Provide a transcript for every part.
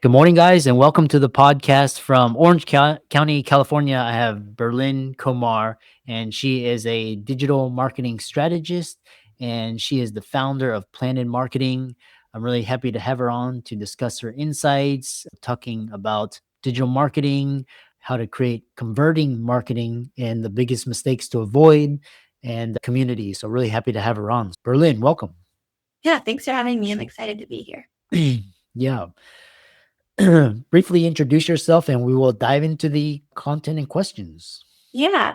Good morning, guys, and welcome to the podcast from County, California. I have Berlyn Komar, and she is a digital marketing strategist, and she is the founder of Planet Marketing. I'm really happy to have her on to discuss her insights, talking about digital marketing, how to create converting marketing, and the biggest mistakes to avoid, and the community. So, really happy to have her on. Berlyn, welcome. Yeah, thanks for having me. I'm excited to be here. Yeah. Briefly introduce yourself and we will dive into the content and questions. Yeah.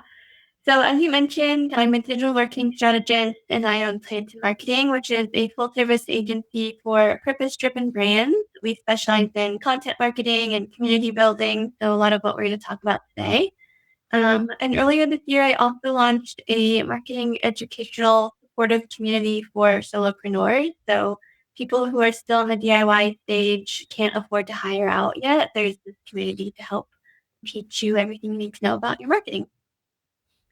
So as you mentioned, I'm a digital marketing strategist and I own Planet Marketing, which is a full service agency for purpose driven brands. We specialize in content marketing and community building. So a lot of what we're going to talk about today. And earlier this year, I also launched a marketing educational supportive community for solopreneurs. So people who are still in the DIY stage can't afford to hire out yet. There's this community to help teach you everything you need to know about your marketing.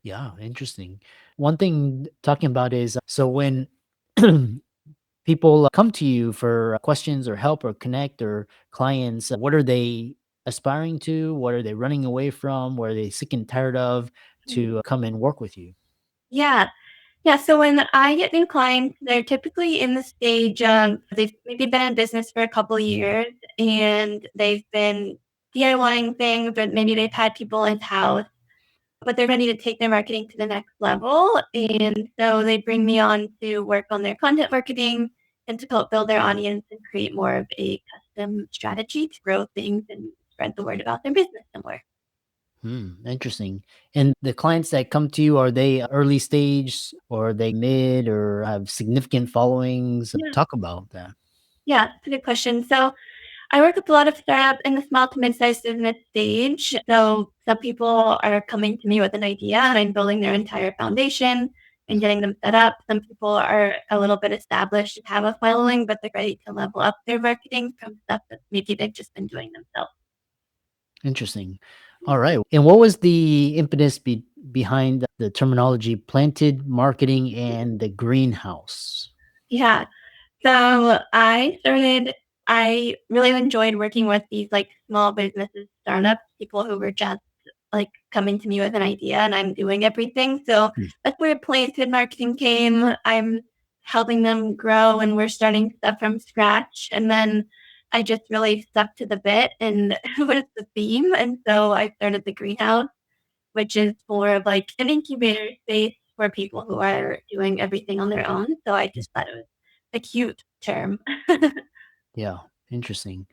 Yeah, interesting. One thing talking about is so when people come to you for questions or help or connect or clients, what are they aspiring to? What are they running away from? What are they sick and tired of to come and work with you? Yeah. Yeah. So when I get new clients, they're typically in the stage of they've maybe been in business for a couple of years and they've been DIYing things, but maybe they've had people in house, but they're ready to take their marketing to the next level. And so they bring me on to work on their content marketing and to help build their audience and create more of a custom strategy to grow things and spread the word about their business somewhere. Interesting. And the clients that come to you, are they early stage or are they mid or have significant followings? Yeah. Talk about that. Yeah, that's a good question. So I work with a lot of startups in the small to mid-sized business stage. So some people are coming to me with an idea and I'm building their entire foundation and getting them set up. Some people are a little bit established and have a following, but they're ready to level up their marketing from stuff that maybe they've just been doing themselves. Interesting. All right. And what was the impetus behind the terminology planted marketing and the greenhouse? Yeah. I really enjoyed working with these like small businesses, startups, people who were just like coming to me with an idea and I'm doing everything. So Hmm. that's where planted marketing came. I'm helping them grow and we're starting stuff from scratch. And then I just really stuck to the bit and was the theme. And so I started the greenhouse, which is more of like an incubator space for people who are doing everything on their own. So I just thought it was a cute term. Yeah, interesting.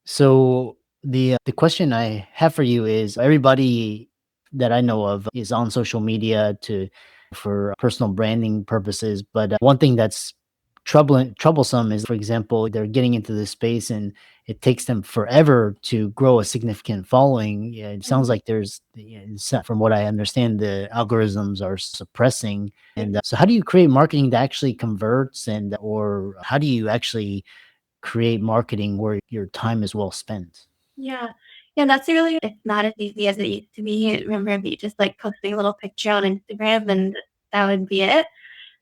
So the question I have for you is everybody that I know of is on social media to for personal branding purposes, but one thing that's troublesome is, for example, they're getting into this space and it takes them forever to grow a significant following. Yeah, it sounds Mhm. like from what I understand, the algorithms are suppressing. And so, how do you create marketing that actually converts, and or how do you actually create marketing where your time is well spent? Yeah. Yeah, it's not as easy as it used to be. Remember, it'd be just like posting a little picture on Instagram and that would be it.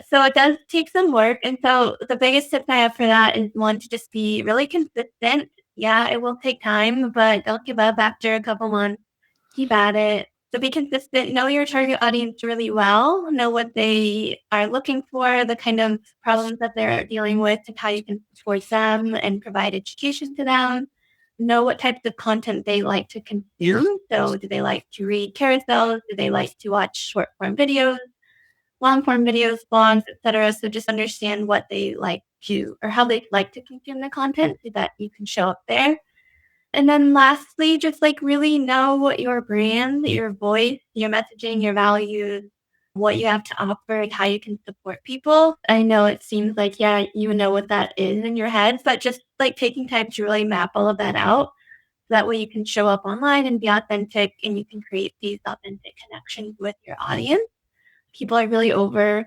So it does take some work. And so the biggest tip I have for that is one to just be really consistent. Yeah, it will take time, but don't give up after a couple months. Keep at it. So be consistent. Know your target audience really well. Know what they are looking for, the kind of problems that they're dealing with, and how you can support them and provide education to them. Know what types of content they like to consume. So, do they like to read carousels? Do they like to watch short form videos? Long form videos, blogs, etc. So just understand what they like to or how they like to consume the content so that you can show up there. And then lastly, just like really know your brand, your voice, your messaging, your values, what you have to offer and how you can support people. I know it seems like, yeah, you know what that is in your head, but just like taking time to really map all of that out. That way you can show up online and be authentic and you can create these authentic connections with your audience. People are really over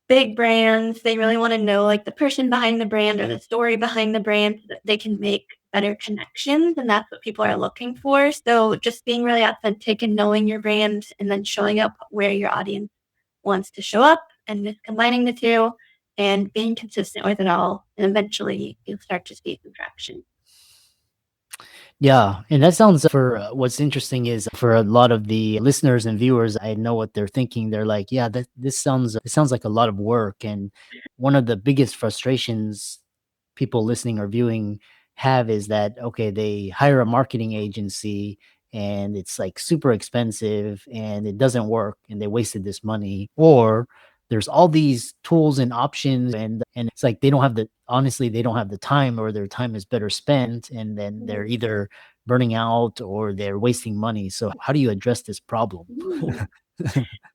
big brands. They really want to know like the person behind the brand or the story behind the brand so that they can make better connections. And that's what people are looking for. So just being really authentic and knowing your brand and then showing up where your audience wants to show up and just combining the two and being consistent with it all. And eventually you'll start to see some traction. Yeah, and that sounds for what's interesting is for a lot of the listeners and viewers, I know what they're thinking. They're like, "Yeah, this sounds like a lot of work." And one of the biggest frustrations people listening or viewing have is that okay, they hire a marketing agency and it's like super expensive and it doesn't work and they wasted this money, or there's all these tools and options and it's like they don't have the honestly they don't have the time or their time is better spent and then they're Mhm. either burning out or they're wasting money. So how do you address this problem? Mm.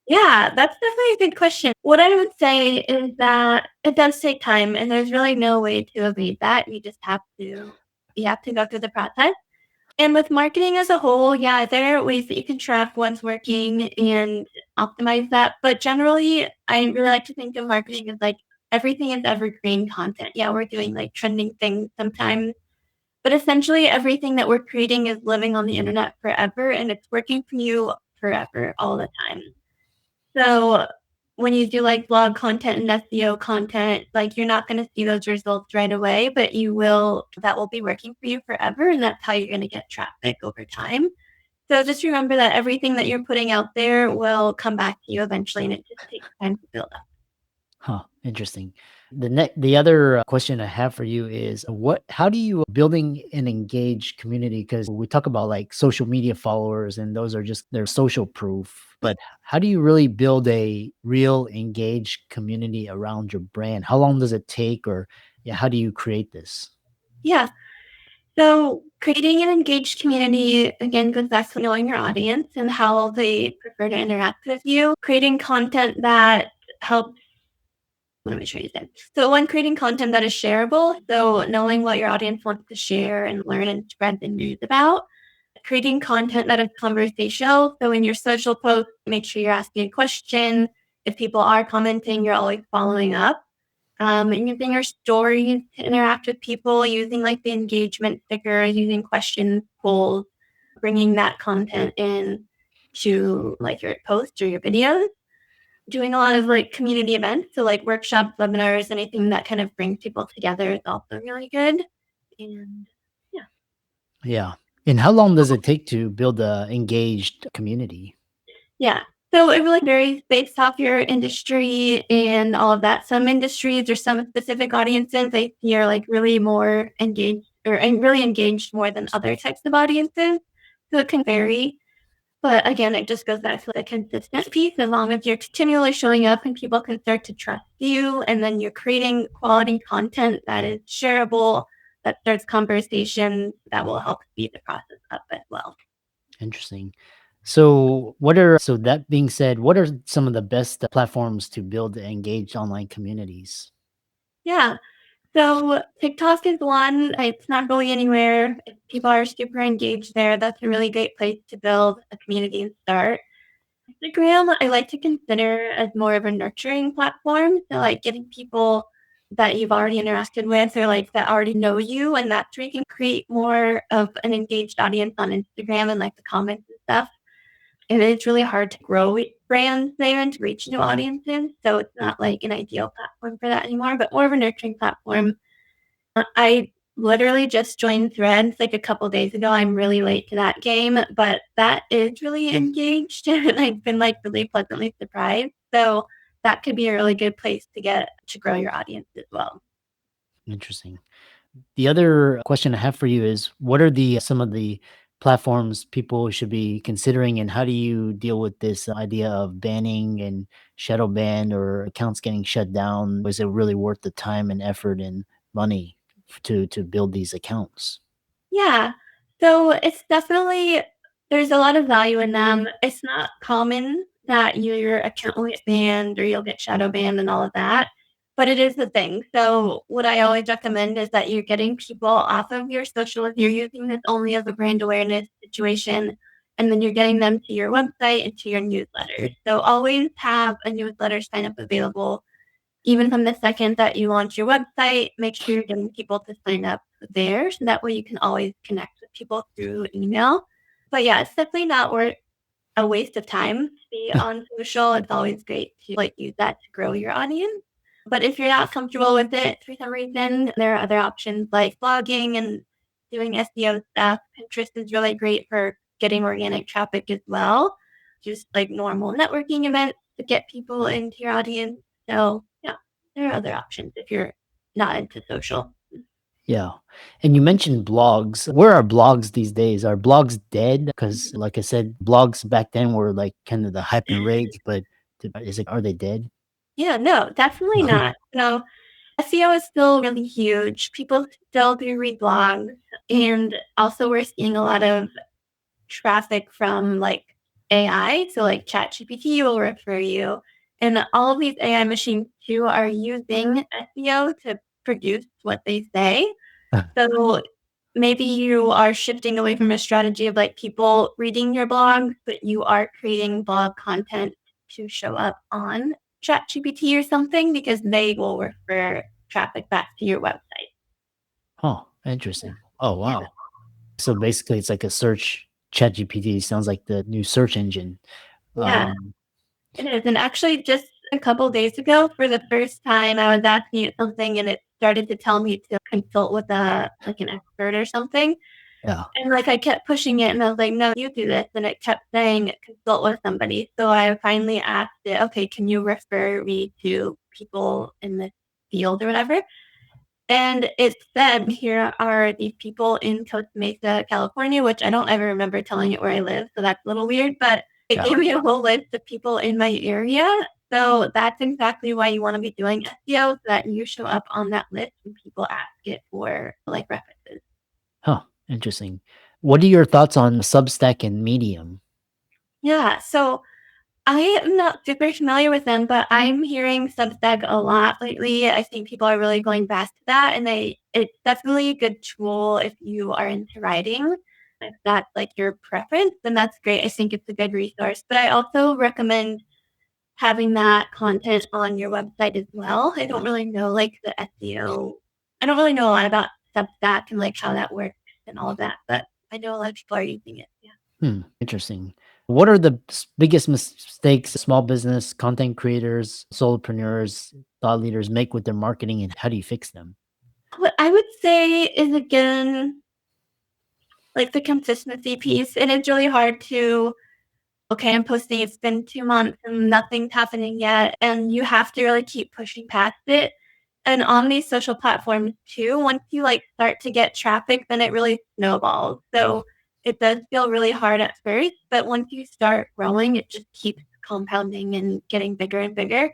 Yeah, that's definitely a good question. What I would say is that it does take time and there's really no way to evade that. You have to go through the process. And with marketing as a whole, yeah, there are ways that you can track what's working and optimize that. But generally, I really like to think of marketing as like everything is evergreen content. Yeah, we're doing like trending things sometimes, but essentially everything that we're creating is living on the internet forever and it's working for you forever all the time. So when you do like blog content and SEO content, like you're not going to see those results right away, but that will be working for you forever. And that's how you're going to get traffic over time. So just remember that everything that you're putting out there will come back to you eventually, and it just takes time to build up. Huh, interesting. The other question I have for you is what how do you building an engaged community? Because we talk about like social media followers and those are just their social proof, but how do you really build a real engaged community around your brand? How long does it take or yeah, how do you create this? Yeah. So creating an engaged community again goes back to knowing your audience and how they prefer to interact with you. Creating content that helps what am I trying to say? So when creating content that is shareable, so knowing what your audience wants to share and learn and spread the news about, creating content that is conversational. So in your social posts, make sure you're asking a question. If people are commenting, you're always following up. And using your stories to interact with people, using like the engagement stickers, using question polls, bringing that content in to like your posts or your videos, doing a lot of like community events. So like workshops, webinars, anything that kind of brings people together is also really good. And yeah. Yeah. And how long does it take to build a engaged community? Yeah. So it really varies based off your industry and all of that. Some industries or some specific audiences I see are like really more engaged or and really engaged more than other types of audiences. So it can vary. But again, it just goes back to the consistent piece. As long as you're continually showing up and people can start to trust you, and then you're creating quality content that is shareable, that starts conversations, that will help speed the process up as well. Interesting. So that being said, what are some of the best platforms to build engaged online communities? Yeah. So TikTok is one. It's not going anywhere. If people are super engaged there, that's a really great place to build a community and start. Instagram, I like to consider as more of a nurturing platform. So like getting people that you've already interacted with or like that already know you, and that's where you can create more of an engaged audience on Instagram and like the comments and stuff. And it's really hard to grow brands there and to reach new audiences. So it's not like an ideal platform for that anymore, but more of a nurturing platform. I literally just joined Threads like a couple days ago. I'm really late to that game, but that is really engaged and I've been like really pleasantly surprised. So that could be a really good place to get to grow your audience as well. Interesting. The other question I have for you is what are the some of the platforms people should be considering and how do you deal with this idea of banning and shadow ban or accounts getting shut down? Was it really worth the time and effort and money to build these accounts? Yeah. So it's definitely there's a lot of value in them. It's not common that your account will get banned or you'll get shadow banned and all of that, but it is the thing. So what I always recommend is that you're getting people off of your social if you're using this only as a brand awareness situation, and then you're getting them to your website and to your newsletter. So always have a newsletter sign up available even from the second that you launch your website, make sure you're getting people to sign up there. So that way you can always connect with people through email. But yeah, it's definitely not worth a waste of time to be on social. It's always great to like use that to grow your audience. But if you're not comfortable with it for some reason, there are other options like blogging and doing SEO stuff. Pinterest is really great for getting organic traffic as well. Just like normal networking events to get people into your audience. So yeah, there are other options if you're not into social. Yeah. And you mentioned blogs. Where are blogs these days? Are blogs dead? Because, like I said, blogs back then were like kind of the hype and rage, but are they dead? Yeah, no, definitely not. No, SEO is still really huge. People still do read blogs. And also, we're seeing a lot of traffic from like AI. So, like ChatGPT will refer you. And all of these AI machines too are using SEO to produce what they say. So maybe you are shifting away from a strategy of like people reading your blog, but you are creating blog content to show up on ChatGPT or something because they will refer traffic back to your website. Huh, Yeah. interesting. Oh, Yeah. wow. So basically it's like a search. ChatGPT sounds like the new search engine. Yeah, Um, it is. And actually, just a couple days ago, for the first time, I was asking it something and it started to tell me to consult with a like an expert or something. yeah. And, like, I kept pushing it, and I was like, "No, you do this," and it kept saying, "Consult with somebody." So I finally asked it, "Okay, can you refer me to people in this field or whatever?" And it said, "Here are these people in Costa Mesa, California," which I don't ever remember telling it where I live, so that's a little weird, but it Yeah. gave me a whole list of people in my area. So that's exactly why you wanna be doing SEO so that you show up on that list when people ask it for, like, references. Huh, interesting. What are your thoughts on Substack and Medium? Yeah, so I am not super familiar with them, but I'm hearing Substack a lot lately. I think people are really going back to that, and it's definitely a good tool if you are into writing. If that's like your preference, then that's great. I think it's a good resource. But I also recommend having that content on your website as well. I don't really know like the SEO. I don't really know a lot about Substack and like how that works and all of that, but I know a lot of people are using it. Yeah. Interesting. What are the biggest mistakes small business content creators, solopreneurs, thought leaders make with their marketing, and how do you fix them? What I would say is again, like the consistency piece, and it's really hard to, okay, I'm posting, it's been 2 months and nothing's happening yet. And you have to really keep pushing past it. And on these social platforms too, once you like start to get traffic, then it really snowballs. So it does feel really hard at first, but once you start growing, it just keeps compounding and getting bigger and bigger.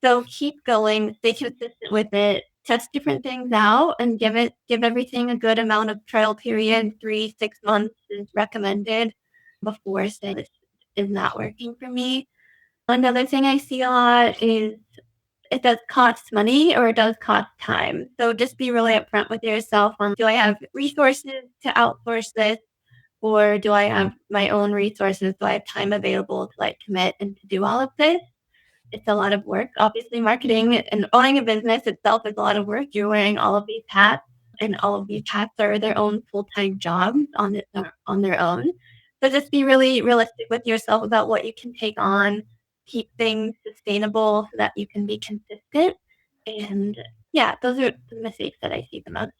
So keep going, stay consistent with it, test different things out and give everything a good amount of trial period. 3, 6 months is recommended before saying this is not working for me. Another thing I see a lot is it does cost money or it does cost time. So just be really upfront with yourself on, do I have resources to outsource this? Or do I have my own resources? Do I have time available to like commit and to do all of this? It's a lot of work. Obviously, marketing and owning a business itself is a lot of work. You're wearing all of these hats, and all of these hats are their own full-time jobs on their own. So just be really realistic with yourself about what you can take on, keep things sustainable so that you can be consistent. And yeah, those are the mistakes that I see the most.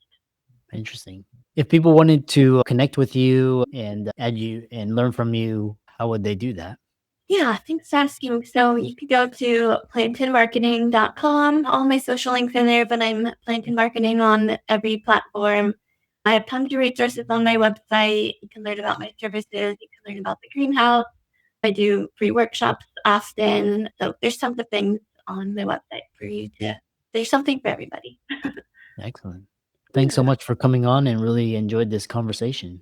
Interesting. If people wanted to connect with you and add you and learn from you, how would they do that? Yeah, thanks for asking. So you could go to plantainmarketing.com. All my social links in there, but I'm Plantain Marketing on every platform. I have tons of resources on my website. You can learn about my services. You can learn about the greenhouse. I do free workshops often. So there's tons of things on my website for you to, there's something for everybody. Excellent. Thanks so Yeah. much for coming on and really enjoyed this conversation.